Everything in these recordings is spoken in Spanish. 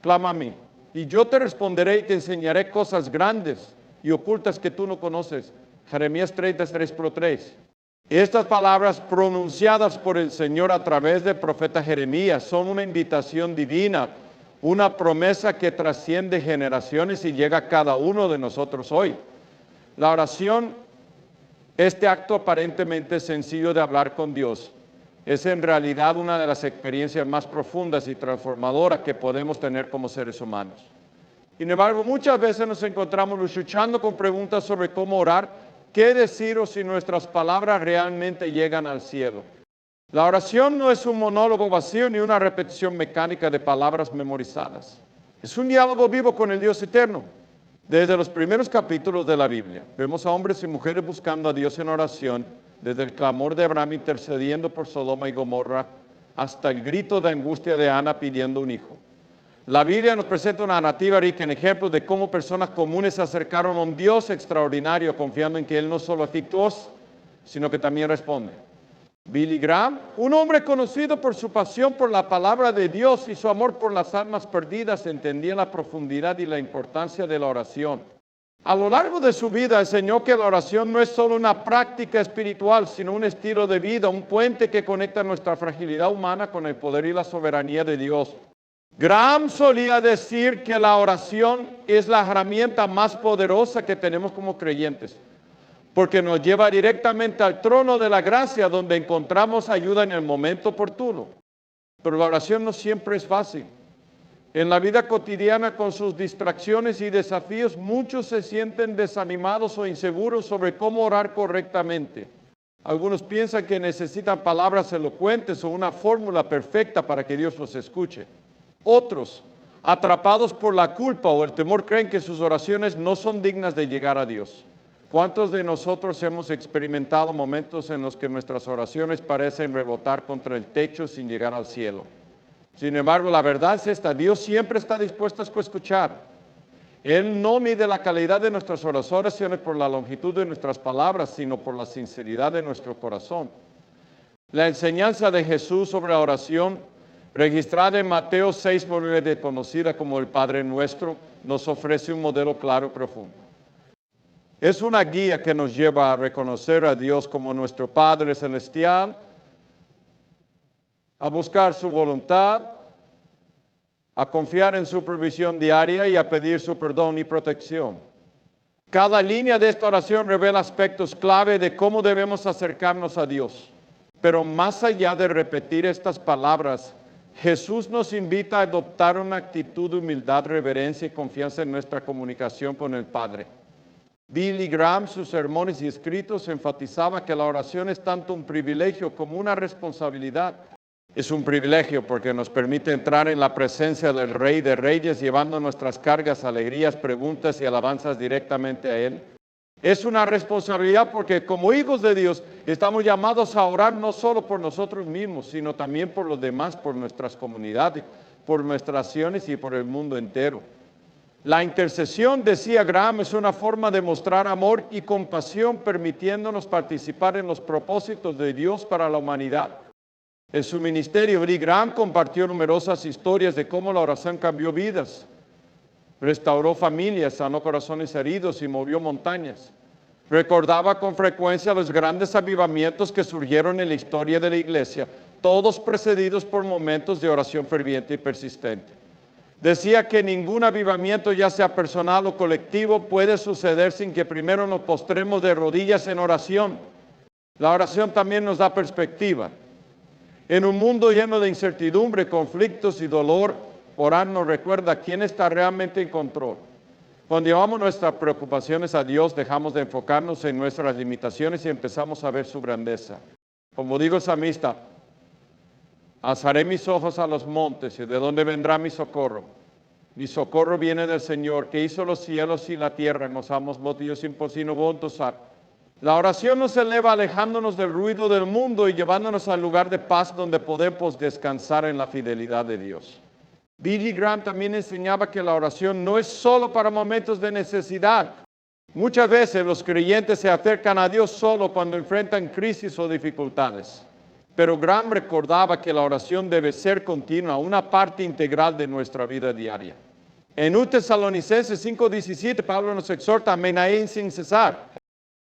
clama a mí, y yo te responderé y te enseñaré cosas grandes y ocultas que tú no conoces. Jeremías 33:3. Estas palabras pronunciadas por el Señor a través del profeta Jeremías son una invitación divina, una promesa que trasciende generaciones y llega a cada uno de nosotros hoy. La oración, este acto aparentemente sencillo de hablar con Dios, es en realidad una de las experiencias más profundas y transformadoras que podemos tener como seres humanos. Sin embargo, muchas veces nos encontramos luchando con preguntas sobre cómo orar, qué decir o si nuestras palabras realmente llegan al cielo. La oración no es un monólogo vacío ni una repetición mecánica de palabras memorizadas. Es un diálogo vivo con el Dios eterno. Desde los primeros capítulos de la Biblia, vemos a hombres y mujeres buscando a Dios en oración, desde el clamor de Abraham intercediendo por Sodoma y Gomorra, hasta el grito de angustia de Ana pidiendo un hijo. La Biblia nos presenta una narrativa rica en ejemplos de cómo personas comunes se acercaron a un Dios extraordinario, confiando en que Él no solo efectúa, sino que también responde. Billy Graham, un hombre conocido por su pasión por la palabra de Dios y su amor por las almas perdidas, entendía la profundidad y la importancia de la oración. A lo largo de su vida enseñó que la oración no es solo una práctica espiritual, sino un estilo de vida, un puente que conecta nuestra fragilidad humana con el poder y la soberanía de Dios. Graham solía decir que la oración es la herramienta más poderosa que tenemos como creyentes, porque nos lleva directamente al trono de la gracia, donde encontramos ayuda en el momento oportuno. Pero la oración no siempre es fácil. En la vida cotidiana, con sus distracciones y desafíos, muchos se sienten desanimados o inseguros sobre cómo orar correctamente. Algunos piensan que necesitan palabras elocuentes o una fórmula perfecta para que Dios los escuche. Otros, atrapados por la culpa o el temor, creen que sus oraciones no son dignas de llegar a Dios. ¿Cuántos de nosotros hemos experimentado momentos en los que nuestras oraciones parecen rebotar contra el techo sin llegar al cielo? Sin embargo, la verdad es esta: Dios siempre está dispuesto a escuchar. Él no mide la calidad de nuestras oraciones por la longitud de nuestras palabras, sino por la sinceridad de nuestro corazón. La enseñanza de Jesús sobre la oración, registrada en Mateo 6:9, conocida como el Padre Nuestro, nos ofrece un modelo claro y profundo. Es una guía que nos lleva a reconocer a Dios como nuestro Padre Celestial, a buscar su voluntad, a confiar en su provisión diaria y a pedir su perdón y protección. Cada línea de esta oración revela aspectos clave de cómo debemos acercarnos a Dios. Pero más allá de repetir estas palabras, Jesús nos invita a adoptar una actitud de humildad, reverencia y confianza en nuestra comunicación con el Padre. Billy Graham, sus sermones y escritos, enfatizaba que la oración es tanto un privilegio como una responsabilidad. Es un privilegio porque nos permite entrar en la presencia del Rey de Reyes, llevando nuestras cargas, alegrías, preguntas y alabanzas directamente a Él. Es una responsabilidad porque como hijos de Dios estamos llamados a orar no solo por nosotros mismos, sino también por los demás, por nuestras comunidades, por nuestras naciones y por el mundo entero. La intercesión, decía Graham, es una forma de mostrar amor y compasión, permitiéndonos participar en los propósitos de Dios para la humanidad. En su ministerio, Billy Graham compartió numerosas historias de cómo la oración cambió vidas, restauró familias, sanó corazones heridos y movió montañas. Recordaba con frecuencia los grandes avivamientos que surgieron en la historia de la iglesia, todos precedidos por momentos de oración ferviente y persistente. Decía que ningún avivamiento, ya sea personal o colectivo, puede suceder sin que primero nos postremos de rodillas en oración. La oración también nos da perspectiva. En un mundo lleno de incertidumbre, conflictos y dolor, orar nos recuerda quién está realmente en control. Cuando llevamos nuestras preocupaciones a Dios, dejamos de enfocarnos en nuestras limitaciones y empezamos a ver su grandeza. Como digo el salmista, alzaré mis ojos a los montes, ¿y de dónde vendrá mi socorro? Mi socorro viene del Señor, que hizo los cielos y la tierra. Nos amos motivos imposinos vontosar. La oración nos eleva alejándonos del ruido del mundo y llevándonos al lugar de paz donde podemos descansar en la fidelidad de Dios. Billy Graham también enseñaba que la oración no es solo para momentos de necesidad. Muchas veces los creyentes se acercan a Dios solo cuando enfrentan crisis o dificultades. pero Graham recordaba que la oración debe ser continua, una parte integral de nuestra vida diaria. En 1 Tesalonicenses 5:17, Pablo nos exhorta a menaín sin cesar.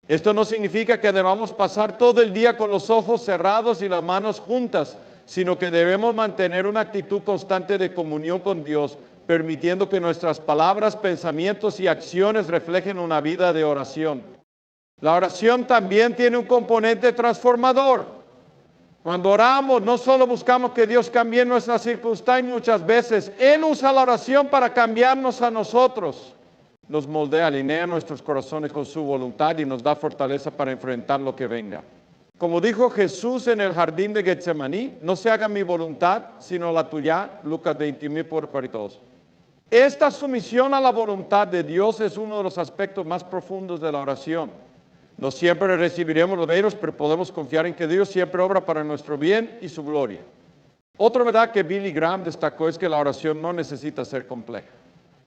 Esto no significa que debamos pasar todo el día con los ojos cerrados y las manos juntas, sino que debemos mantener una actitud constante de comunión con Dios, permitiendo que nuestras palabras, pensamientos y acciones reflejen una vida de oración. La oración también tiene un componente transformador. Cuando oramos, no solo buscamos que Dios cambie nuestras circunstancias, muchas veces Él usa la oración para cambiarnos a nosotros. Nos moldea, alinea nuestros corazones con su voluntad y nos da fortaleza para enfrentar lo que venga. Como dijo Jesús en el jardín de Getsemaní, no se haga mi voluntad, sino la tuya, Lucas 20:42. Esta sumisión a la voluntad de Dios es uno de los aspectos más profundos de la oración. No siempre recibiremos los deberes, pero podemos confiar en que Dios siempre obra para nuestro bien y su gloria. Otra verdad que Billy Graham destacó es que la oración no necesita ser compleja.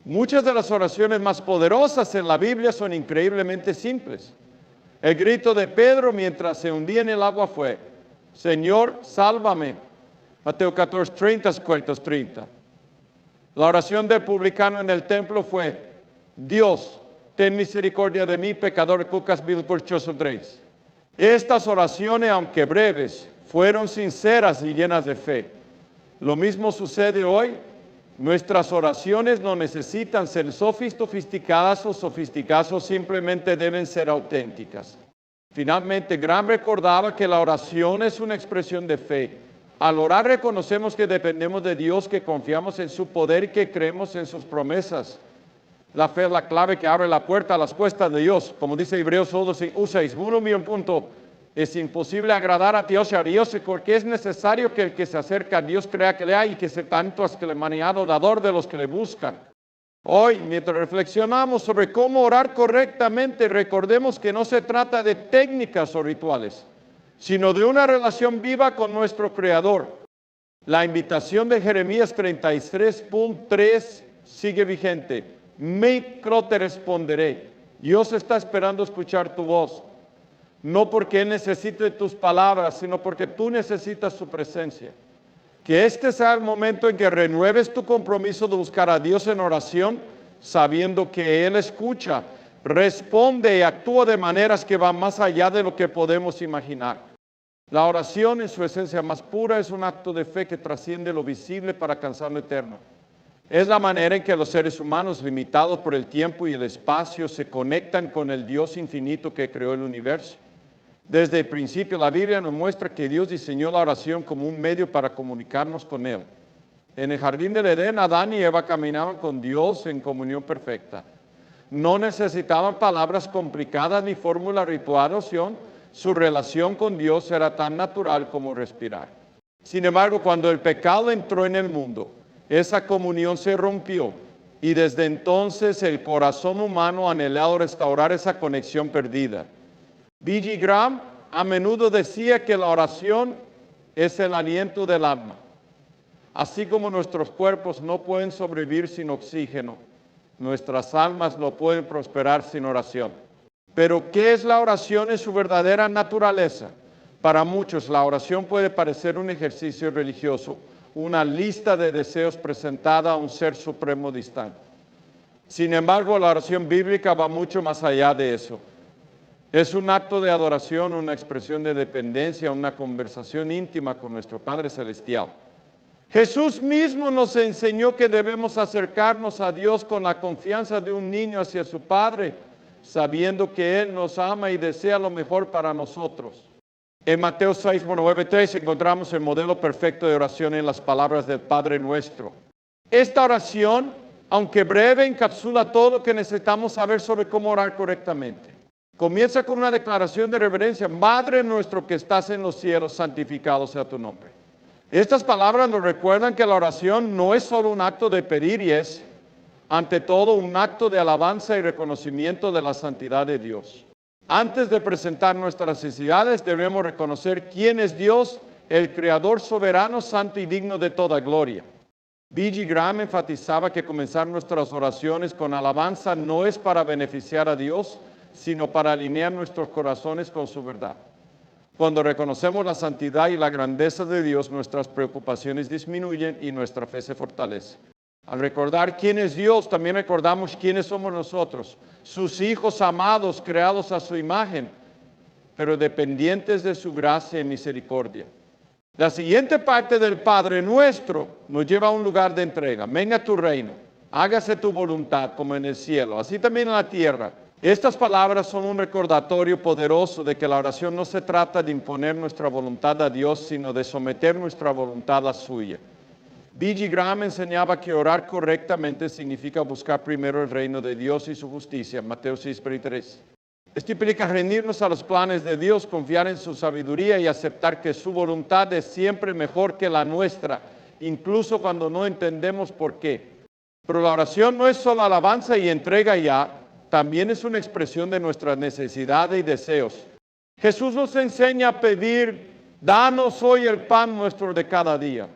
Muchas de las oraciones más poderosas en la Biblia son increíblemente simples. El grito de Pedro mientras se hundía en el agua fue: Señor, sálvame. Mateo 14:30. La oración del publicano en el templo fue: Dios, ten misericordia de mí, pecador. Lucas 3. Estas oraciones, aunque breves, fueron sinceras y llenas de fe. Lo mismo sucede hoy. Nuestras oraciones no necesitan ser sofisticadas o sofisticadas, simplemente deben ser auténticas. Finalmente, Graham recordaba que la oración es una expresión de fe. Al orar reconocemos que dependemos de Dios, que confiamos en su poder y que creemos en sus promesas. La fe es la clave que abre la puerta a las puertas de Dios. Como dice Hebreos 11:6, uno mío punto. Es imposible agradar a Dios y a Dios porque es necesario que el que se acerca a Dios crea que le hay y que se tanto as que le maniado dador de los que le buscan. Hoy, mientras reflexionamos sobre cómo orar correctamente, recordemos que no se trata de técnicas o rituales, sino de una relación viva con nuestro Creador. La invitación de Jeremías 33:3 sigue vigente. Micro te responderé. Dios está esperando escuchar tu voz. No porque Él necesite tus palabras, sino porque tú necesitas su presencia. Que este sea el momento en que renueves tu compromiso de buscar a Dios en oración, sabiendo que Él escucha, responde y actúa de maneras que van más allá de lo que podemos imaginar. La oración en su esencia más pura es un acto de fe que trasciende lo visible para alcanzar lo eterno. Es la manera en que los seres humanos, limitados por el tiempo y el espacio, se conectan con el Dios infinito que creó el universo. Desde el principio, la Biblia nos muestra que Dios diseñó la oración como un medio para comunicarnos con Él. En el jardín del Edén, Adán y Eva caminaban con Dios en comunión perfecta. No necesitaban palabras complicadas ni fórmulas rituales de oración. Su relación con Dios era tan natural como respirar. Sin embargo, cuando el pecado entró en el mundo, esa comunión se rompió y desde entonces el corazón humano ha anhelado restaurar esa conexión perdida. B.G. Graham a menudo decía que la oración es el aliento del alma. Así como nuestros cuerpos no pueden sobrevivir sin oxígeno, nuestras almas no pueden prosperar sin oración. Pero, ¿qué es la oración en su verdadera naturaleza? Para muchos, la oración puede parecer un ejercicio religioso, una lista de deseos presentada a un ser supremo distante. Sin embargo, la oración bíblica va mucho más allá de eso. Es un acto de adoración, una expresión de dependencia, una conversación íntima con nuestro Padre Celestial. Jesús mismo nos enseñó que debemos acercarnos a Dios con la confianza de un niño hacia su Padre, sabiendo que Él nos ama y desea lo mejor para nosotros. En Mateo 6:9-3 encontramos el modelo perfecto de oración en las palabras del Padre Nuestro. Esta oración, aunque breve, encapsula todo lo que necesitamos saber sobre cómo orar correctamente. Comienza con una declaración de reverencia: Padre nuestro que estás en los cielos, santificado sea tu nombre. Estas palabras nos recuerdan que la oración no es solo un acto de pedir y es, ante todo, un acto de alabanza y reconocimiento de la santidad de Dios. Antes de presentar nuestras necesidades, debemos reconocer quién es Dios, el Creador soberano, santo y digno de toda gloria. B.G. Graham enfatizaba que comenzar nuestras oraciones con alabanza no es para beneficiar a Dios, sino para alinear nuestros corazones con su verdad. Cuando reconocemos la santidad y la grandeza de Dios, nuestras preocupaciones disminuyen y nuestra fe se fortalece. Al recordar quién es Dios, también recordamos quiénes somos nosotros, sus hijos amados, creados a su imagen, pero dependientes de su gracia y misericordia. La siguiente parte del Padre Nuestro nos lleva a un lugar de entrega. Venga tu reino, hágase tu voluntad como en el cielo, así también en la tierra. Estas palabras son un recordatorio poderoso de que la oración no se trata de imponer nuestra voluntad a Dios, sino de someter nuestra voluntad a la suya. B.G. Graham enseñaba que orar correctamente significa buscar primero el reino de Dios y su justicia, Mateo 6:23. Esto implica rendirnos a los planes de Dios, confiar en su sabiduría y aceptar que su voluntad es siempre mejor que la nuestra, incluso cuando no entendemos por qué. Pero la oración no es solo alabanza y entrega ya, también es una expresión de nuestras necesidades y deseos. Jesús nos enseña a pedir, danos hoy el pan nuestro de cada día.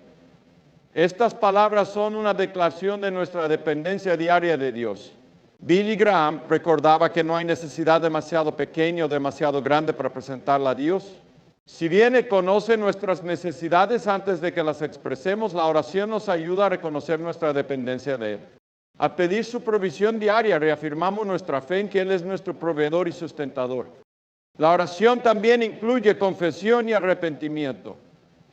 Estas palabras son una declaración de nuestra dependencia diaria de Dios. Billy Graham recordaba que no hay necesidad demasiado pequeña o demasiado grande para presentarla a Dios. Si bien Él conoce nuestras necesidades antes de que las expresemos, la oración nos ayuda a reconocer nuestra dependencia de Él. Al pedir su provisión diaria, reafirmamos nuestra fe en que Él es nuestro proveedor y sustentador. La oración también incluye confesión y arrepentimiento.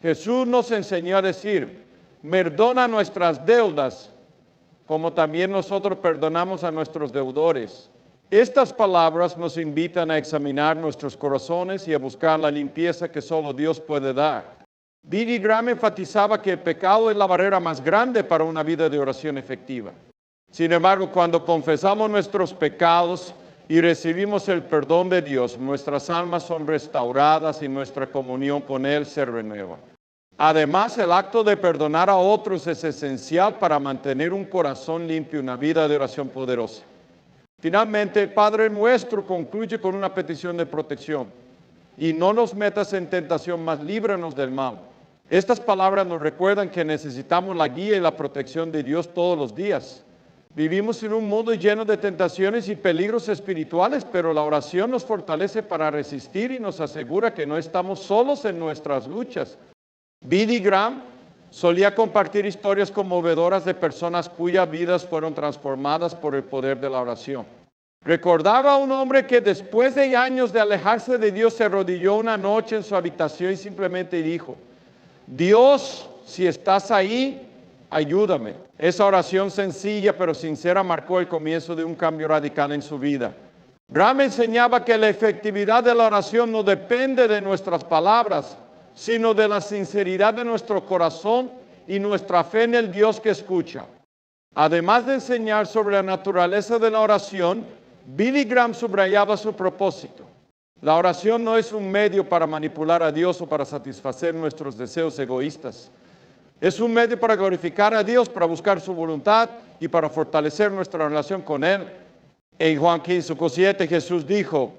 Jesús nos enseñó a decir, perdona nuestras deudas, como también nosotros perdonamos a nuestros deudores. Estas palabras nos invitan a examinar nuestros corazones y a buscar la limpieza que solo Dios puede dar. Billy Graham enfatizaba que el pecado es la barrera más grande para una vida de oración efectiva. Sin embargo, cuando confesamos nuestros pecados y recibimos el perdón de Dios, nuestras almas son restauradas y nuestra comunión con Él se renueva. Además, el acto de perdonar a otros es esencial para mantener un corazón limpio y una vida de oración poderosa. Finalmente, el Padre Nuestro concluye con una petición de protección. Y no nos metas en tentación, mas líbranos del mal. Estas palabras nos recuerdan que necesitamos la guía y la protección de Dios todos los días. Vivimos en un mundo lleno de tentaciones y peligros espirituales, pero la oración nos fortalece para resistir y nos asegura que no estamos solos en nuestras luchas. Billy Graham solía compartir historias conmovedoras de personas cuyas vidas fueron transformadas por el poder de la oración. Recordaba a un hombre que después de años de alejarse de Dios se arrodilló una noche en su habitación y simplemente dijo, Dios, si estás ahí, ayúdame. Esa oración sencilla pero sincera marcó el comienzo de un cambio radical en su vida. Graham enseñaba que la efectividad de la oración no depende de nuestras palabras, sino de la sinceridad de nuestro corazón y nuestra fe en el Dios que escucha. Además de enseñar sobre la naturaleza de la oración, Billy Graham subrayaba su propósito. La oración no es un medio para manipular a Dios o para satisfacer nuestros deseos egoístas. Es un medio para glorificar a Dios, para buscar su voluntad y para fortalecer nuestra relación con Él. En Juan 15:7 Jesús dijo,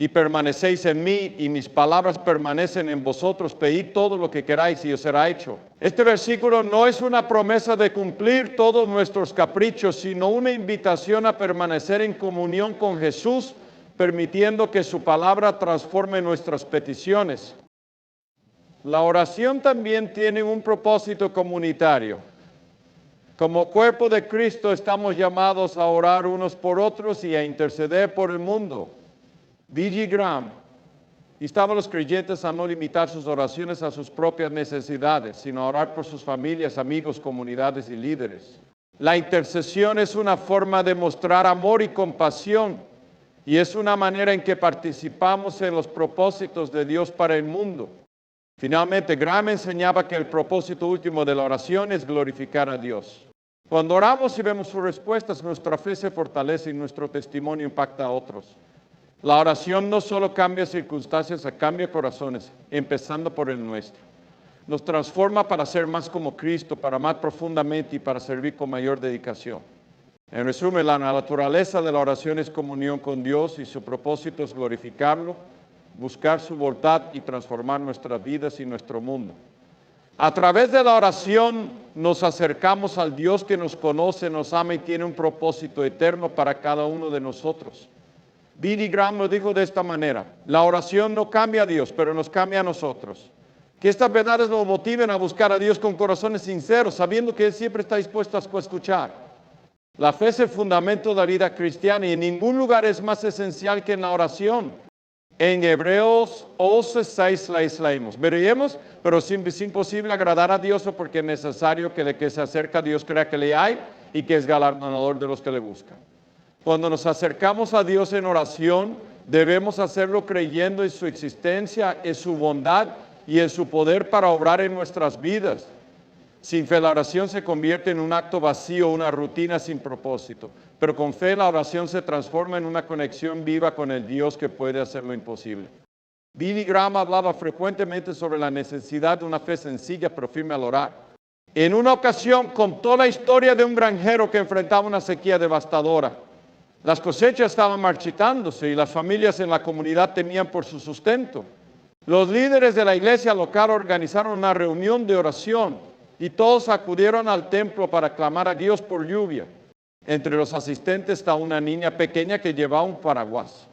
y permanecéis en mí y mis palabras permanecen en vosotros, pedid todo lo que queráis y os será hecho. Este versículo no es una promesa de cumplir todos nuestros caprichos, sino una invitación a permanecer en comunión con Jesús, permitiendo que su palabra transforme nuestras peticiones. La oración también tiene un propósito comunitario. Como cuerpo de Cristo estamos llamados a orar unos por otros y a interceder por el mundo. B.G. Graham instaba a los creyentes a no limitar sus oraciones a sus propias necesidades, sino a orar por sus familias, amigos, comunidades y líderes. La intercesión es una forma de mostrar amor y compasión y es una manera en que participamos en los propósitos de Dios para el mundo. Finalmente, Graham enseñaba que el propósito último de la oración es glorificar a Dios. Cuando oramos y vemos sus respuestas, nuestra fe se fortalece y nuestro testimonio impacta a otros. La oración no solo cambia circunstancias, cambia corazones, empezando por el nuestro. Nos transforma para ser más como Cristo, para amar profundamente y para servir con mayor dedicación. En resumen, la naturaleza de la oración es comunión con Dios y su propósito es glorificarlo, buscar su voluntad y transformar nuestras vidas y nuestro mundo. A través de la oración nos acercamos al Dios que nos conoce, nos ama y tiene un propósito eterno para cada uno de nosotros. Billy Graham lo dijo de esta manera: la oración no cambia a Dios, pero nos cambia a nosotros. Que estas verdades nos motiven a buscar a Dios con corazones sinceros, sabiendo que Él siempre está dispuesto a escuchar. La fe es el fundamento de la vida cristiana y en ningún lugar es más esencial que en la oración. En Hebreos 11:6 leemos: veríamos, pero es imposible agradar a Dios porque es necesario que el que se acerca a Dios crea que le hay y que es galardonador de los que le buscan. Cuando nos acercamos a Dios en oración, debemos hacerlo creyendo en su existencia, en su bondad y en su poder para obrar en nuestras vidas. Sin fe la oración se convierte en un acto vacío, una rutina sin propósito. Pero con fe la oración se transforma en una conexión viva con el Dios que puede hacer lo imposible. Billy Graham hablaba frecuentemente sobre la necesidad de una fe sencilla pero firme al orar. En una ocasión contó la historia de un granjero que enfrentaba una sequía devastadora. Las cosechas estaban marchitándose y las familias en la comunidad temían por su sustento. Los líderes de la iglesia local organizaron una reunión de oración y todos acudieron al templo para clamar a Dios por lluvia. Entre los asistentes está una niña pequeña que llevaba un paraguas.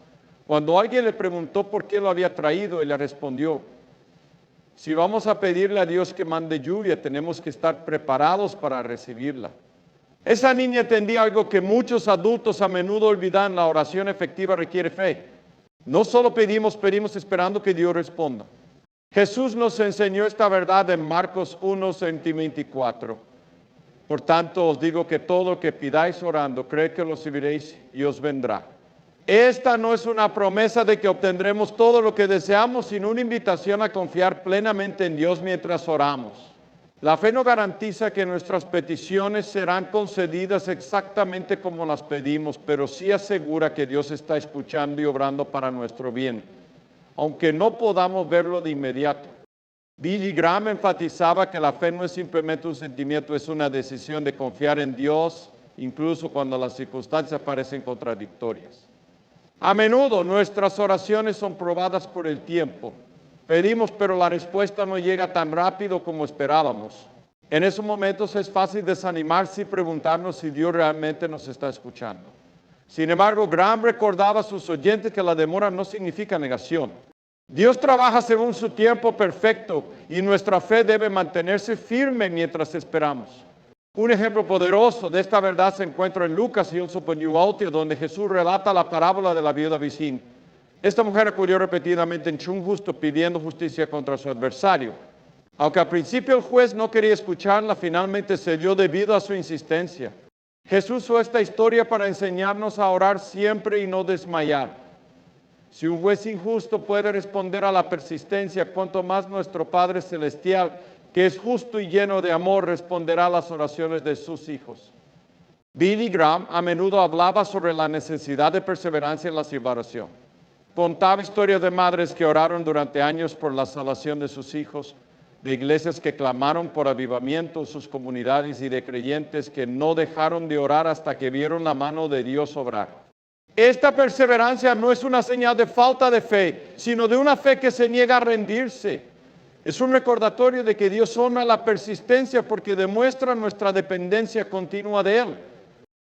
Cuando alguien le preguntó por qué lo había traído, él le respondió: si vamos a pedirle a Dios que mande lluvia, tenemos que estar preparados para recibirla. Esa niña entendía algo que muchos adultos a menudo olvidan: la oración efectiva requiere fe. No solo pedimos esperando que Dios responda. Jesús nos enseñó esta verdad en Marcos 1:24. Por tanto, os digo que todo lo que pidáis orando, creed que lo recibiréis y os vendrá. Esta no es una promesa de que obtendremos todo lo que deseamos, sino una invitación a confiar plenamente en Dios mientras oramos. La fe no garantiza que nuestras peticiones serán concedidas exactamente como las pedimos, pero sí asegura que Dios está escuchando y obrando para nuestro bien, aunque no podamos verlo de inmediato. Billy Graham enfatizaba que la fe no es simplemente un sentimiento, es una decisión de confiar en Dios, incluso cuando las circunstancias parecen contradictorias. A menudo nuestras oraciones son probadas por el tiempo. Pedimos, pero la respuesta no llega tan rápido como esperábamos. En esos momentos es fácil desanimarse y preguntarnos si Dios realmente nos está escuchando. Sin embargo, Graham recordaba a sus oyentes que la demora no significa negación. Dios trabaja según su tiempo perfecto y nuestra fe debe mantenerse firme mientras esperamos. Un ejemplo poderoso de esta verdad se encuentra en Lucas y donde Jesús relata la parábola de la viuda vecina. Esta mujer acudió repetidamente ante un justo pidiendo justicia contra su adversario. Aunque al principio el juez no quería escucharla, finalmente cedió debido a su insistencia. Jesús usó esta historia para enseñarnos a orar siempre y no desmayar. Si un juez injusto puede responder a la persistencia, cuanto más nuestro Padre Celestial, que es justo y lleno de amor, responderá a las oraciones de sus hijos. Billy Graham a menudo hablaba sobre la necesidad de perseverancia en la oración. Contaba historias de madres que oraron durante años por la salvación de sus hijos, de iglesias que clamaron por avivamiento en sus comunidades y de creyentes que no dejaron de orar hasta que vieron la mano de Dios obrar. Esta perseverancia no es una señal de falta de fe, sino de una fe que se niega a rendirse. Es un recordatorio de que Dios honra la persistencia porque demuestra nuestra dependencia continua de Él.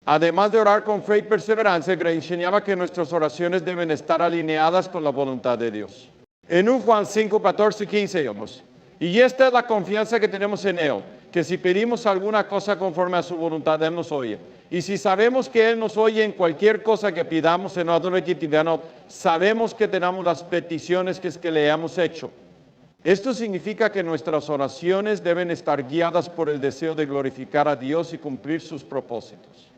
Además de orar con fe y perseverancia, Gray enseñaba que nuestras oraciones deben estar alineadas con la voluntad de Dios. En 1 Juan 5, 14 y 15 leemos: y esta es la confianza que tenemos en Él, que si pedimos alguna cosa conforme a su voluntad, Él nos oye. Y si sabemos que Él nos oye en cualquier cosa que pidamos en orden legítimo, sabemos que tenemos las peticiones que le hemos hecho. Esto significa que nuestras oraciones deben estar guiadas por el deseo de glorificar a Dios y cumplir sus propósitos.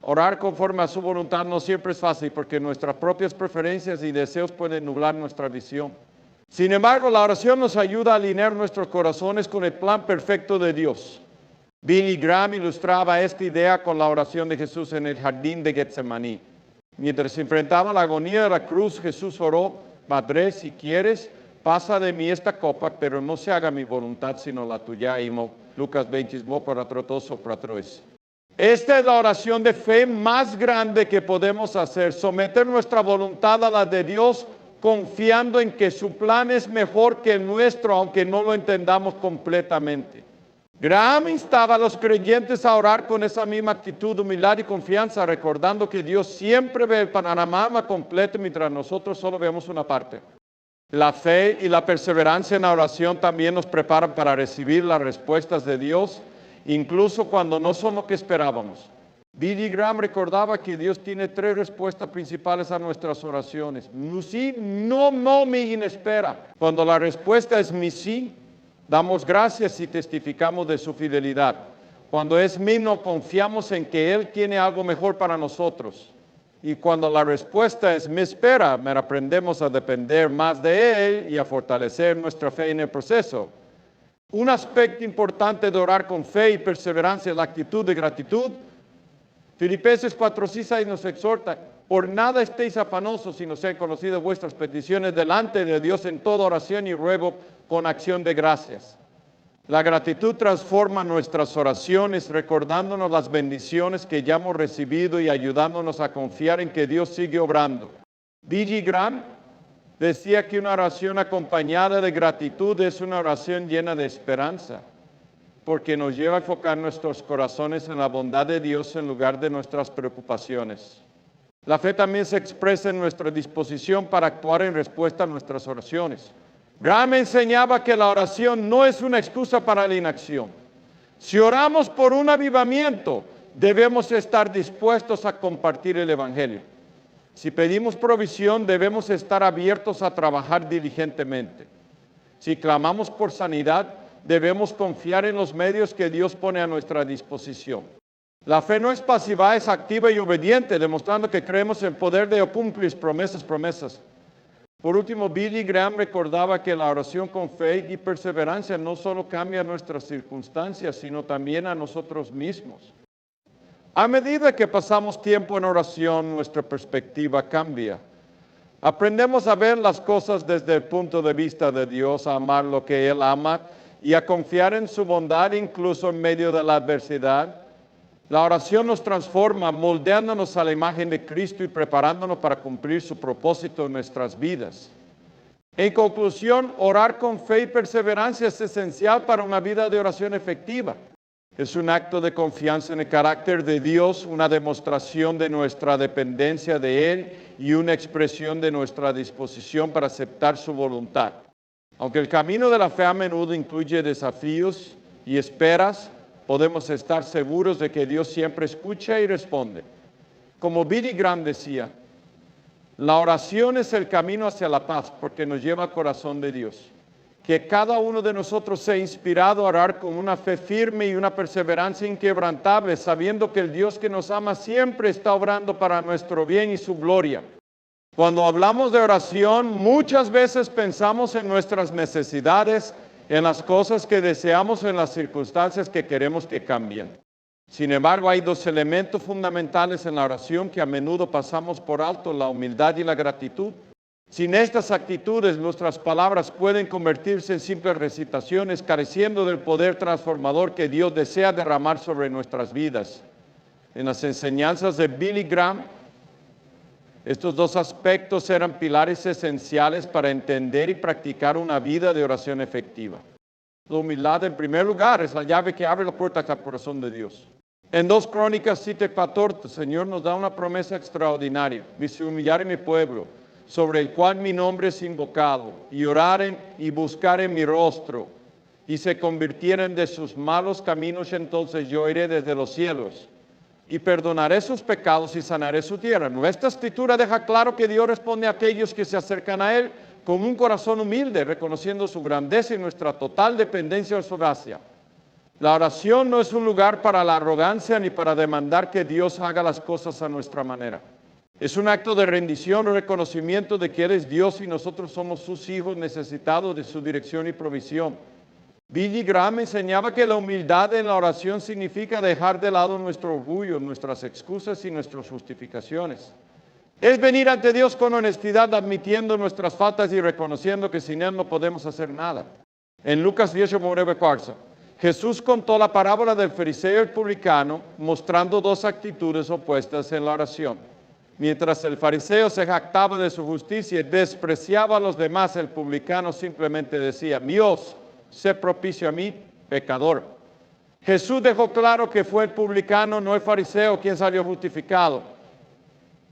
Orar conforme a su voluntad no siempre es fácil porque nuestras propias preferencias y deseos pueden nublar nuestra visión. Sin embargo, la oración nos ayuda a alinear nuestros corazones con el plan perfecto de Dios. Billy Graham ilustraba esta idea con la oración de Jesús en el jardín de Getsemaní. Mientras se enfrentaba a la agonía de la cruz, Jesús oró: Padre, si quieres, pasa de mí esta copa, pero no se haga mi voluntad sino la tuya. Lucas 20:3. Esta es la oración de fe más grande que podemos hacer: someter nuestra voluntad a la de Dios, confiando en que su plan es mejor que el nuestro, aunque no lo entendamos completamente. Graham instaba a los creyentes a orar con esa misma actitud de humildad y confianza, recordando que Dios siempre ve el panorama completo mientras nosotros solo vemos una parte. La fe y la perseverancia en la oración también nos preparan para recibir las respuestas de Dios, incluso cuando no son lo que esperábamos. Billy Graham recordaba que Dios tiene 3 respuestas principales a nuestras oraciones. Mi sí, no, mi inespera. Cuando la respuesta es mi sí, damos gracias y testificamos de su fidelidad. Cuando es mi no, confiamos en que Él tiene algo mejor para nosotros. Y cuando la respuesta es me espera, aprendemos a depender más de Él y a fortalecer nuestra fe en el proceso. Un aspecto importante de orar con fe y perseverancia es la actitud de gratitud. Filipenses 4:6 nos exhorta, por nada estéis afanosos, sino sean conocidas vuestras peticiones delante de Dios en toda oración y ruego con acción de gracias. La gratitud transforma nuestras oraciones, recordándonos las bendiciones que ya hemos recibido y ayudándonos a confiar en que Dios sigue obrando. Billy Graham decía que una oración acompañada de gratitud es una oración llena de esperanza, porque nos lleva a enfocar nuestros corazones en la bondad de Dios en lugar de nuestras preocupaciones. La fe también se expresa en nuestra disposición para actuar en respuesta a nuestras oraciones. Graham enseñaba que la oración no es una excusa para la inacción. Si oramos por un avivamiento, debemos estar dispuestos a compartir el Evangelio. Si pedimos provisión, debemos estar abiertos a trabajar diligentemente. Si clamamos por sanidad, debemos confiar en los medios que Dios pone a nuestra disposición. La fe no es pasiva, es activa y obediente, demostrando que creemos en el poder de cumplir promesas. Por último, Billy Graham recordaba que la oración con fe y perseverancia no solo cambia nuestras circunstancias, sino también a nosotros mismos. A medida que pasamos tiempo en oración, nuestra perspectiva cambia. Aprendemos a ver las cosas desde el punto de vista de Dios, a amar lo que Él ama y a confiar en su bondad incluso en medio de la adversidad. La oración nos transforma, moldeándonos a la imagen de Cristo y preparándonos para cumplir su propósito en nuestras vidas. En conclusión, orar con fe y perseverancia es esencial para una vida de oración efectiva. Es un acto de confianza en el carácter de Dios, una demostración de nuestra dependencia de Él y una expresión de nuestra disposición para aceptar su voluntad. Aunque el camino de la fe a menudo incluye desafíos y esperas, podemos estar seguros de que Dios siempre escucha y responde. Como Billy Graham decía, la oración es el camino hacia la paz porque nos lleva al corazón de Dios. Que cada uno de nosotros sea inspirado a orar con una fe firme y una perseverancia inquebrantable, sabiendo que el Dios que nos ama siempre está obrando para nuestro bien y su gloria. Cuando hablamos de oración, muchas veces pensamos en nuestras necesidades, en las cosas que deseamos, en las circunstancias que queremos que cambien. Sin embargo, hay 2 elementos fundamentales en la oración que a menudo pasamos por alto: la humildad y la gratitud. Sin estas actitudes, nuestras palabras pueden convertirse en simples recitaciones, careciendo del poder transformador que Dios desea derramar sobre nuestras vidas. En las enseñanzas de Billy Graham, estos 2 aspectos eran pilares esenciales para entender y practicar una vida de oración efectiva. La humildad, en primer lugar, es la llave que abre la puerta al corazón de Dios. En 2 Crónicas 7:14, el Señor nos da una promesa extraordinaria. Dice: humillaré mi pueblo, sobre el cual mi nombre es invocado, y oraren y buscaren mi rostro, y se convirtieren de sus malos caminos, entonces yo iré desde los cielos y perdonaré sus pecados y sanaré su tierra. Nuestra escritura deja claro que Dios responde a aquellos que se acercan a Él con un corazón humilde, reconociendo su grandeza y nuestra total dependencia de su gracia. La oración no es un lugar para la arrogancia ni para demandar que Dios haga las cosas a nuestra manera. Es un acto de rendición y reconocimiento de que Él es Dios y nosotros somos sus hijos necesitados de su dirección y provisión. Billy Graham enseñaba que la humildad en la oración significa dejar de lado nuestro orgullo, nuestras excusas y nuestras justificaciones. Es venir ante Dios con honestidad, admitiendo nuestras faltas y reconociendo que sin Él no podemos hacer nada. En Lucas 10:4, Jesús contó la parábola del fariseo y el publicano, mostrando 2 actitudes opuestas en la oración. Mientras el fariseo se jactaba de su justicia y despreciaba a los demás, el publicano simplemente decía: Dios, sé propicio a mí, pecador. Jesús dejó claro que fue el publicano, no el fariseo, quien salió justificado.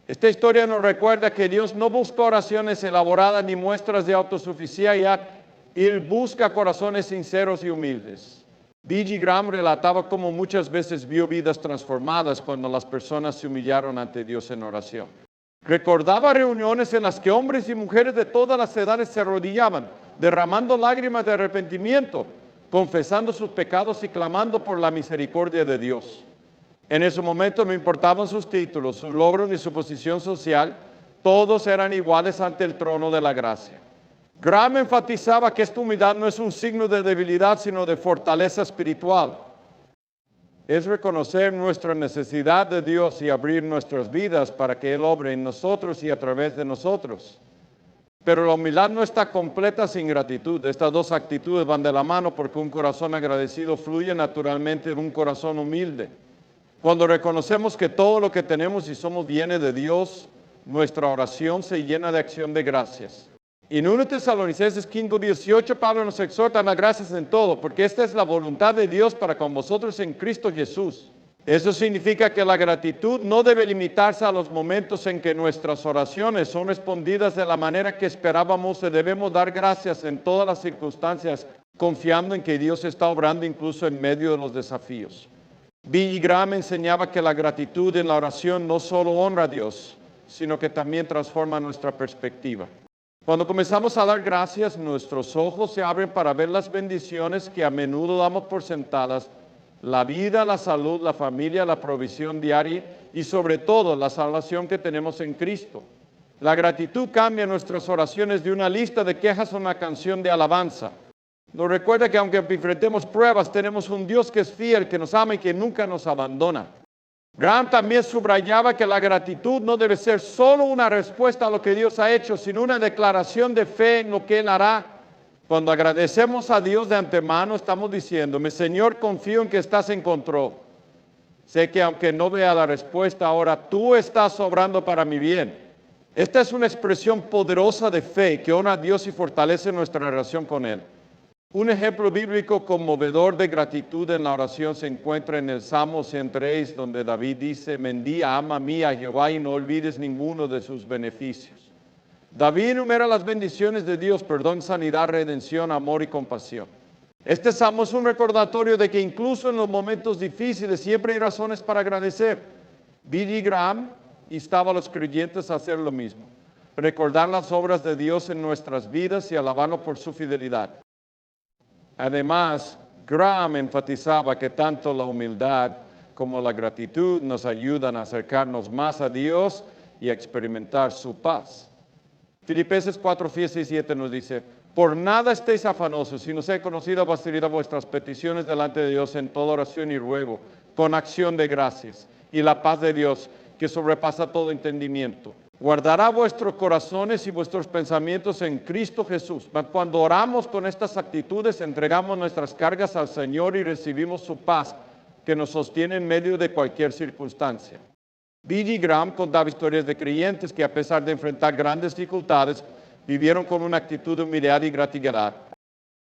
Esta historia nos recuerda que Dios no busca oraciones elaboradas ni muestras de autosuficiencia. Él busca corazones sinceros y humildes. B.G. Graham relataba cómo muchas veces vio vidas transformadas cuando las personas se humillaron ante Dios en oración. Recordaba reuniones en las que hombres y mujeres de todas las edades se arrodillaban, derramando lágrimas de arrepentimiento, confesando sus pecados y clamando por la misericordia de Dios. En ese momento no importaban sus títulos, sus logros ni su posición social, todos eran iguales ante el trono de la gracia. Graham enfatizaba que esta humildad no es un signo de debilidad, sino de fortaleza espiritual. Es reconocer nuestra necesidad de Dios y abrir nuestras vidas para que Él obre en nosotros y a través de nosotros. Pero la humildad no está completa sin gratitud. Estas dos actitudes van de la mano porque un corazón agradecido fluye naturalmente en un corazón humilde. Cuando reconocemos que todo lo que tenemos y somos viene de Dios, nuestra oración se llena de acción de gracias. En 1 Tesalonicenses 5:18, Pablo nos exhorta a dar gracias en todo, porque esta es la voluntad de Dios para con vosotros en Cristo Jesús. Eso significa que la gratitud no debe limitarse a los momentos en que nuestras oraciones son respondidas de la manera que esperábamos. Debemos dar gracias en todas las circunstancias, confiando en que Dios está obrando incluso en medio de los desafíos. Billy Graham enseñaba que la gratitud en la oración no solo honra a Dios, sino que también transforma nuestra perspectiva. Cuando comenzamos a dar gracias, nuestros ojos se abren para ver las bendiciones que a menudo damos por sentadas, la vida, la salud, la familia, la provisión diaria y sobre todo la salvación que tenemos en Cristo. La gratitud cambia nuestras oraciones de una lista de quejas a una canción de alabanza. Nos recuerda que aunque enfrentemos pruebas, tenemos un Dios que es fiel, que nos ama y que nunca nos abandona. Graham también subrayaba que la gratitud no debe ser solo una respuesta a lo que Dios ha hecho, sino una declaración de fe en lo que Él hará. Cuando agradecemos a Dios de antemano, estamos diciendo, mi Señor, confío en que estás en control. Sé que aunque no vea la respuesta ahora, tú estás obrando para mi bien. Esta es una expresión poderosa de fe que honra a Dios y fortalece nuestra relación con Él. Un ejemplo bíblico conmovedor de gratitud en la oración se encuentra en el Salmo 103, donde David dice, bendiga, ama mía a Jehová y no olvides ninguno de sus beneficios. David enumera las bendiciones de Dios, perdón, sanidad, redención, amor y compasión. Este salmo es un recordatorio de que incluso en los momentos difíciles siempre hay razones para agradecer. Billy Graham instaba a los creyentes a hacer lo mismo, recordar las obras de Dios en nuestras vidas y alabarlo por su fidelidad. Además, Graham enfatizaba que tanto la humildad como la gratitud nos ayudan a acercarnos más a Dios y a experimentar su paz. Filipenses 4:6-7 nos dice, por nada estéis afanosos, sino sea conocida facilidad vuestras peticiones delante de Dios en toda oración y ruego, con acción de gracias. Y la paz de Dios, que sobrepasa todo entendimiento, guardará vuestros corazones y vuestros pensamientos en Cristo Jesús. Cuando oramos con estas actitudes, entregamos nuestras cargas al Señor y recibimos su paz, que nos sostiene en medio de cualquier circunstancia. Billy Graham contaba historias de creyentes que a pesar de enfrentar grandes dificultades, vivieron con una actitud de humildad y gratitud.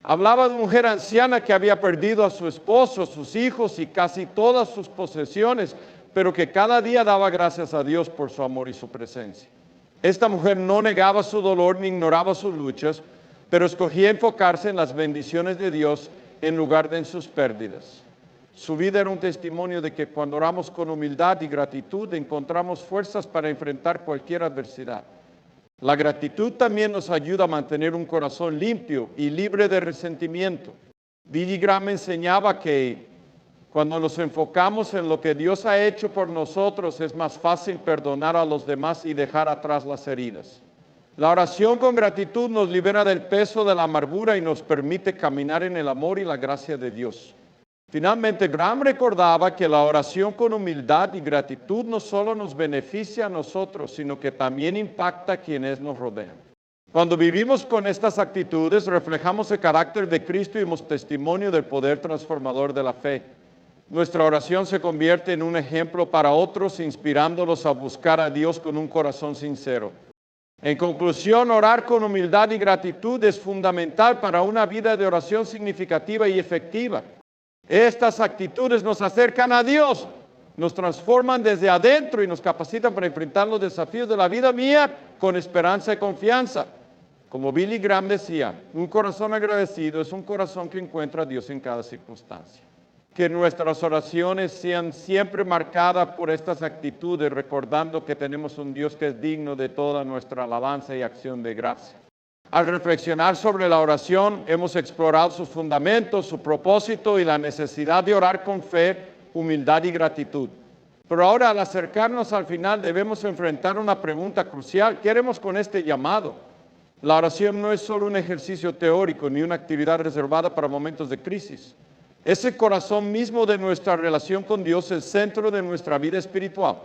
Hablaba de una mujer anciana que había perdido a su esposo, sus hijos y casi todas sus posesiones, pero que cada día daba gracias a Dios por su amor y su presencia. Esta mujer no negaba su dolor ni ignoraba sus luchas, pero escogía enfocarse en las bendiciones de Dios en lugar de en sus pérdidas. Su vida era un testimonio de que cuando oramos con humildad y gratitud encontramos fuerzas para enfrentar cualquier adversidad. La gratitud también nos ayuda a mantener un corazón limpio y libre de resentimiento. Billy Graham enseñaba que cuando nos enfocamos en lo que Dios ha hecho por nosotros, es más fácil perdonar a los demás y dejar atrás las heridas. La oración con gratitud nos libera del peso de la amargura y nos permite caminar en el amor y la gracia de Dios. Finalmente, Graham recordaba que la oración con humildad y gratitud no solo nos beneficia a nosotros, sino que también impacta a quienes nos rodean. Cuando vivimos con estas actitudes, reflejamos el carácter de Cristo y damos testimonio del poder transformador de la fe. Nuestra oración se convierte en un ejemplo para otros, inspirándolos a buscar a Dios con un corazón sincero. En conclusión, orar con humildad y gratitud es fundamental para una vida de oración significativa y efectiva. Estas actitudes nos acercan a Dios, nos transforman desde adentro y nos capacitan para enfrentar los desafíos de la vida mía con esperanza y confianza. Como Billy Graham decía, un corazón agradecido es un corazón que encuentra a Dios en cada circunstancia. Que nuestras oraciones sean siempre marcadas por estas actitudes, recordando que tenemos un Dios que es digno de toda nuestra alabanza y acción de gracia. Al reflexionar sobre la oración, hemos explorado sus fundamentos, su propósito y la necesidad de orar con fe, humildad y gratitud. Pero ahora, al acercarnos al final, debemos enfrentar una pregunta crucial. ¿Qué haremos con este llamado? La oración no es solo un ejercicio teórico ni una actividad reservada para momentos de crisis. Es el corazón mismo de nuestra relación con Dios, el centro de nuestra vida espiritual.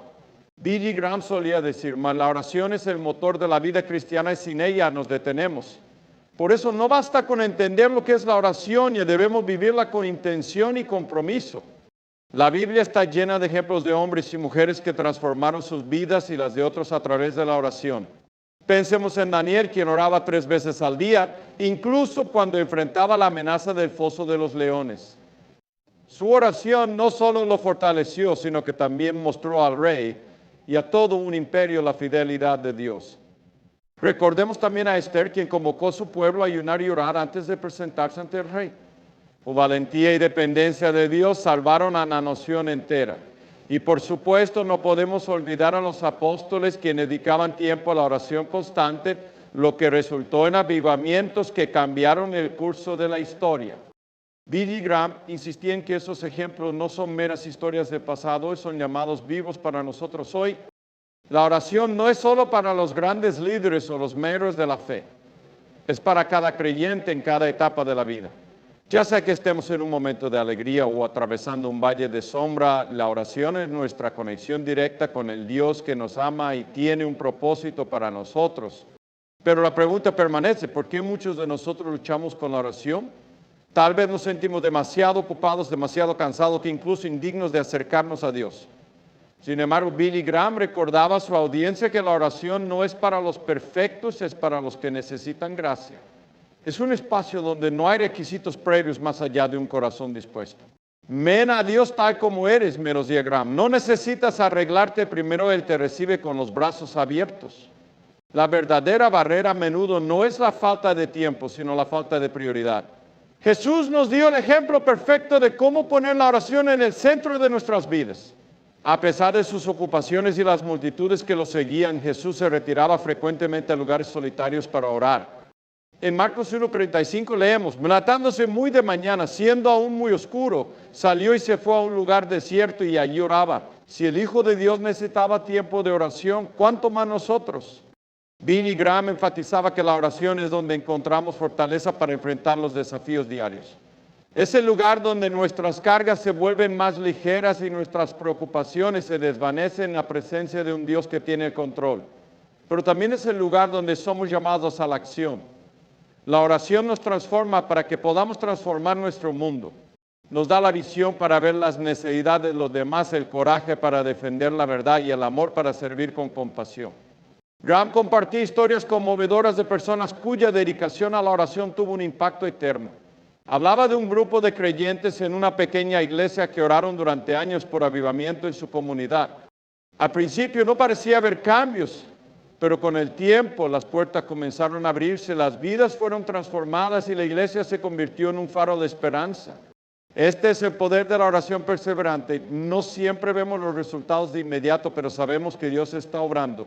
Billy Graham solía decir, la oración es el motor de la vida cristiana y sin ella nos detenemos. Por eso no basta con entender lo que es la oración y debemos vivirla con intención y compromiso. La Biblia está llena de ejemplos de hombres y mujeres que transformaron sus vidas y las de otros a través de la oración. Pensemos en Daniel, quien oraba 3 veces al día, incluso cuando enfrentaba la amenaza del foso de los leones. Su oración no solo lo fortaleció, sino que también mostró al rey y a todo un imperio la fidelidad de Dios. Recordemos también a Esther, quien convocó a su pueblo a ayunar y orar antes de presentarse ante el rey. Su valentía y dependencia de Dios salvaron a la nación entera. Y por supuesto no podemos olvidar a los apóstoles quienes dedicaban tiempo a la oración constante, lo que resultó en avivamientos que cambiaron el curso de la historia. Billy Graham insistía en que esos ejemplos no son meras historias del pasado, son llamados vivos para nosotros hoy. La oración no es solo para los grandes líderes o los héroes de la fe, es para cada creyente en cada etapa de la vida. Ya sea que estemos en un momento de alegría o atravesando un valle de sombra, la oración es nuestra conexión directa con el Dios que nos ama y tiene un propósito para nosotros. Pero la pregunta permanece, ¿por qué muchos de nosotros luchamos con la oración? Tal vez nos sentimos demasiado ocupados, demasiado cansados, que incluso indignos de acercarnos a Dios. Sin embargo, Billy Graham recordaba a su audiencia que la oración no es para los perfectos, es para los que necesitan gracia. Es un espacio donde no hay requisitos previos más allá de un corazón dispuesto. Ven a Dios tal como eres, me lo decía Graham. No necesitas arreglarte, primero Él te recibe con los brazos abiertos. La verdadera barrera a menudo no es la falta de tiempo, sino la falta de prioridad. Jesús nos dio el ejemplo perfecto de cómo poner la oración en el centro de nuestras vidas. A pesar de sus ocupaciones y las multitudes que lo seguían, Jesús se retiraba frecuentemente a lugares solitarios para orar. En Marcos 1:35 leemos, levantándose muy de mañana, siendo aún muy oscuro, salió y se fue a un lugar desierto y allí oraba. Si el Hijo de Dios necesitaba tiempo de oración, ¿cuánto más nosotros? Billy Graham enfatizaba que la oración es donde encontramos fortaleza para enfrentar los desafíos diarios. Es el lugar donde nuestras cargas se vuelven más ligeras y nuestras preocupaciones se desvanecen en la presencia de un Dios que tiene el control. Pero también es el lugar donde somos llamados a la acción. La oración nos transforma para que podamos transformar nuestro mundo. Nos da la visión para ver las necesidades de los demás, el coraje para defender la verdad y el amor para servir con compasión. Graham compartía historias conmovedoras de personas cuya dedicación a la oración tuvo un impacto eterno. Hablaba de un grupo de creyentes en una pequeña iglesia que oraron durante años por avivamiento en su comunidad. Al principio no parecía haber cambios, pero con el tiempo las puertas comenzaron a abrirse, las vidas fueron transformadas y la iglesia se convirtió en un faro de esperanza. Este es el poder de la oración perseverante. No siempre vemos los resultados de inmediato, pero sabemos que Dios está obrando.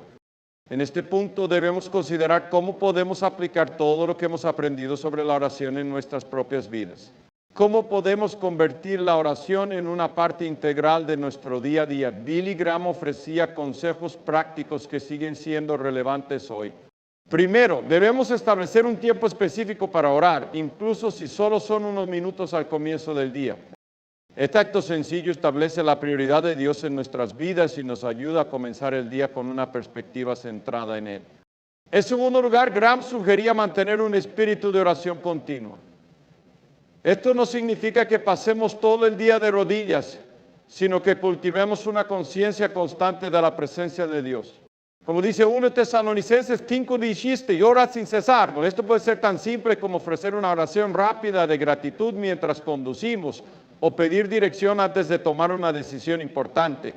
En este punto debemos considerar cómo podemos aplicar todo lo que hemos aprendido sobre la oración en nuestras propias vidas. ¿Cómo podemos convertir la oración en una parte integral de nuestro día a día? Billy Graham ofrecía consejos prácticos que siguen siendo relevantes hoy. Primero, debemos establecer un tiempo específico para orar, incluso si solo son unos minutos al comienzo del día. Este acto sencillo establece la prioridad de Dios en nuestras vidas y nos ayuda a comenzar el día con una perspectiva centrada en Él. En segundo lugar, Graham sugería mantener un espíritu de oración continua. Esto no significa que pasemos todo el día de rodillas, sino que cultivemos una conciencia constante de la presencia de Dios. Como dice 1 Tesalonicenses 5:17, y ora sin cesar. Bueno, esto puede ser tan simple como ofrecer una oración rápida de gratitud mientras conducimos, o pedir dirección antes de tomar una decisión importante.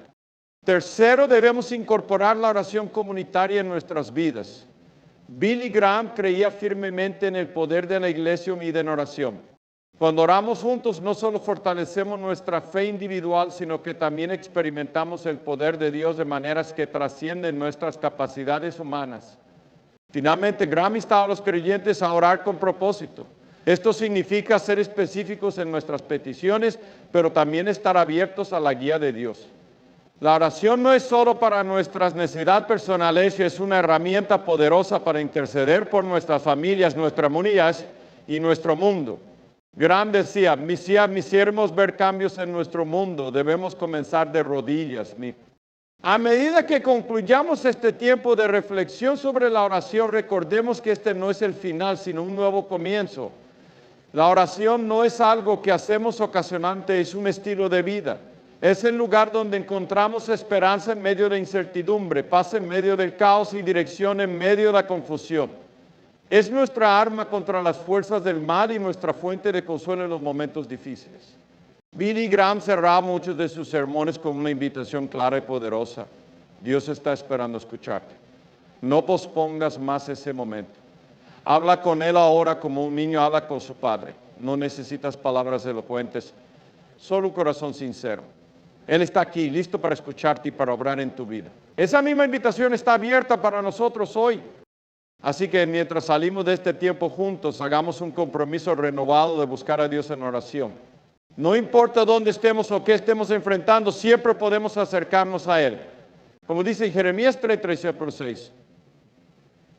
Tercero, debemos incorporar la oración comunitaria en nuestras vidas. Billy Graham creía firmemente en el poder de la iglesia unida en oración. Cuando oramos juntos, no solo fortalecemos nuestra fe individual, sino que también experimentamos el poder de Dios de maneras que trascienden nuestras capacidades humanas. Finalmente, Graham instaba a los creyentes a orar con propósito. Esto significa ser específicos en nuestras peticiones, pero también estar abiertos a la guía de Dios. La oración no es solo para nuestras necesidades personales, es una herramienta poderosa para interceder por nuestras familias, nuestras comunidades y nuestro mundo. Graham decía, si quisiéramos ver cambios en nuestro mundo, debemos comenzar de rodillas. A medida que concluyamos este tiempo de reflexión sobre la oración, recordemos que este no es el final, sino un nuevo comienzo. La oración no es algo que hacemos ocasionalmente, es un estilo de vida. Es el lugar donde encontramos esperanza en medio de incertidumbre, paz en medio del caos y dirección en medio de la confusión. Es nuestra arma contra las fuerzas del mal y nuestra fuente de consuelo en los momentos difíciles. Billy Graham cerraba muchos de sus sermones con una invitación clara y poderosa. Dios está esperando escucharte. No pospongas más ese momento. Habla con Él ahora como un niño habla con su padre. No necesitas palabras elocuentes, solo un corazón sincero. Él está aquí, listo para escucharte y para obrar en tu vida. Esa misma invitación está abierta para nosotros hoy. Así que mientras salimos de este tiempo juntos, hagamos un compromiso renovado de buscar a Dios en oración. No importa dónde estemos o qué estemos enfrentando, siempre podemos acercarnos a Él. Como dice Jeremías 3:6.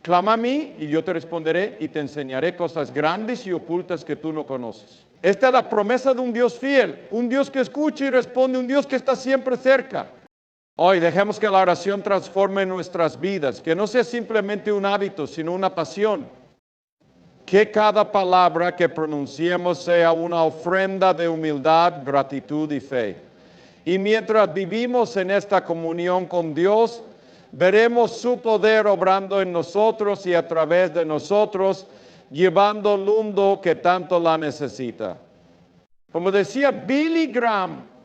Clama a mí y yo te responderé y te enseñaré cosas grandes y ocultas que tú no conoces. Esta es la promesa de un Dios fiel, un Dios que escucha y responde, un Dios que está siempre cerca. Hoy dejemos que la oración transforme nuestras vidas, que no sea simplemente un hábito, sino una pasión. Que cada palabra que pronunciemos sea una ofrenda de humildad, gratitud y fe. Y mientras vivimos en esta comunión con Dios, veremos su poder obrando en nosotros y a través de nosotros, llevando al mundo que tanto la necesita. Como decía Billy Graham,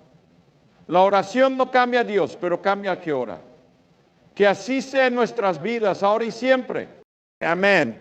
la oración no cambia a Dios, pero cambia al que ora. Que así sea en nuestras vidas, ahora y siempre. Amén.